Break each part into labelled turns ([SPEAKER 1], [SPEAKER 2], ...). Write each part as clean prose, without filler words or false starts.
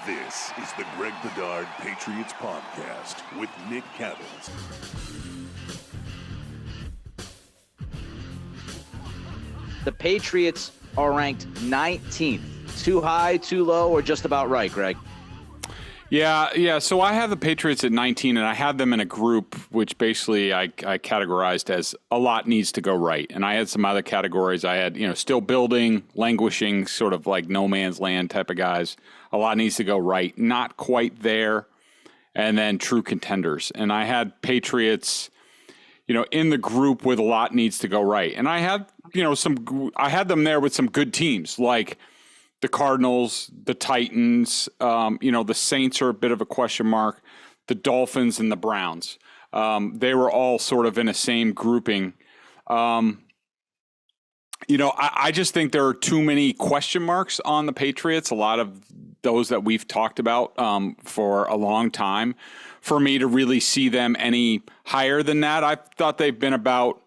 [SPEAKER 1] This is the Greg Bedard Patriots Podcast with Nick Cattles.
[SPEAKER 2] The Patriots are ranked 19th. Too high, too low, or just about right, Greg?
[SPEAKER 3] Yeah. So I have the Patriots at 19, and I had them in a group which basically I categorized as a lot needs to go right. And I had some other categories. I had, still building, languishing, sort of like no man's land type of guys. A lot needs to go right. Not quite there. And then true contenders. And I had Patriots, in the group with a lot needs to go right. And I had, I had them there with some good teams like the Cardinals, the Titans, the Saints are a bit of a question mark, the Dolphins and the Browns. They were all sort of in a same grouping. I just think there are too many question marks on the Patriots, a lot of those that we've talked about for a long time, for me to really see them any higher than that. I thought they've been about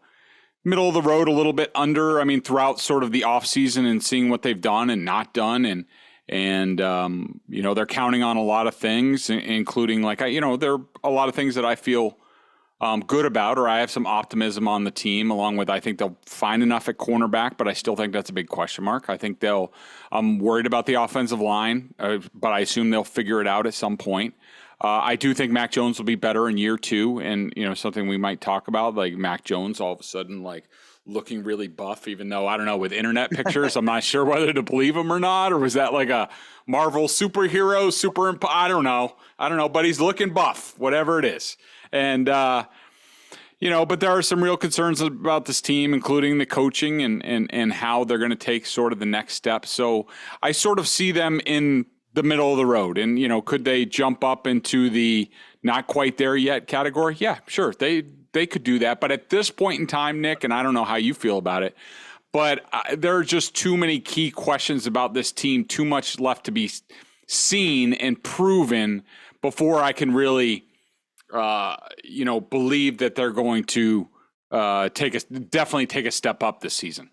[SPEAKER 3] middle of the road, a little bit under. I mean, throughout sort of the offseason and seeing what they've done and not done. And they're counting on a lot of things, including there are a lot of things that I feel good about, or I have some optimism on the team, along with I think they'll find enough at cornerback, but I still think that's a big question mark. I think I'm worried about the offensive line, but I assume they'll figure it out at some point. I do think Mac Jones will be better in year two, and something we might talk about, like Mac Jones all of a sudden looking really buff, even though I don't know, with internet pictures, I'm not sure whether to believe him or not, or was that like a Marvel superhero I don't know, but he's looking buff, whatever it is, and but there are some real concerns about this team, including the coaching and how they're going to take sort of the next step. So I sort of see them in the middle of the road. And, could they jump up into the not quite there yet category? Yeah, sure. They could do that. But at this point in time, Nick, and I don't know how you feel about it, but there are just too many key questions about this team, too much left to be seen and proven before I can really, believe that they're going to definitely take a step up this season.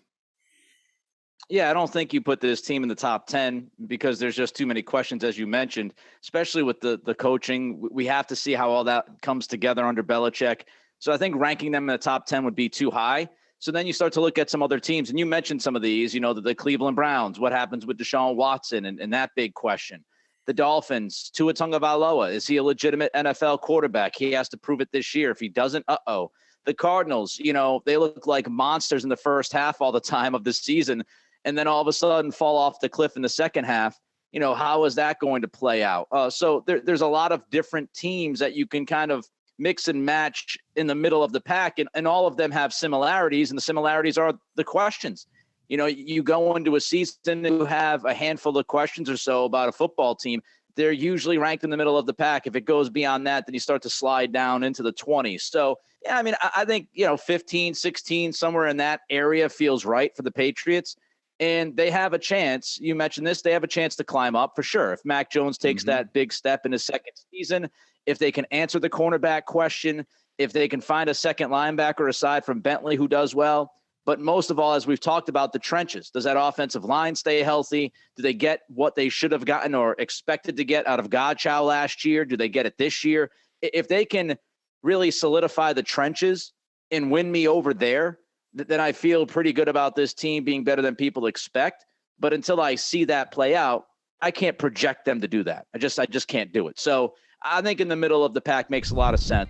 [SPEAKER 2] Yeah, I don't think you put this team in the top 10 because there's just too many questions, as you mentioned, especially with the coaching. We have to see how all that comes together under Belichick. So I think ranking them in the top 10 would be too high. So then you start to look at some other teams, and you mentioned some of these, the Cleveland Browns, what happens with Deshaun Watson and that big question. The Dolphins, Tua Tagovailoa, is he a legitimate NFL quarterback? He has to prove it this year. If he doesn't, The Cardinals, they look like monsters in the first half all the time of the season, and then all of a sudden fall off the cliff in the second half. How is that going to play out? So there's a lot of different teams that you can kind of mix and match in the middle of the pack, and all of them have similarities, and the similarities are the questions. You go into a season and you have a handful of questions or so about a football team. They're usually ranked in the middle of the pack. If it goes beyond that, then you start to slide down into the 20s. So, yeah, I mean, I think, 15, 16, somewhere in that area feels right for the Patriots. And they have a chance. You mentioned this. They have a chance to climb up for sure. If Mac Jones takes that big step in his second season, if they can answer the cornerback question, if they can find a second linebacker aside from Bentley who does well. But most of all, as we've talked about, the trenches. Does that offensive line stay healthy? Do they get what they should have gotten or expected to get out of Godchow last year? Do they get it this year? If they can really solidify the trenches and win me over there, then I feel pretty good about this team being better than people expect. But until I see that play out, I can't project them to do that. I just can't do it. So I think in the middle of the pack makes a lot of sense.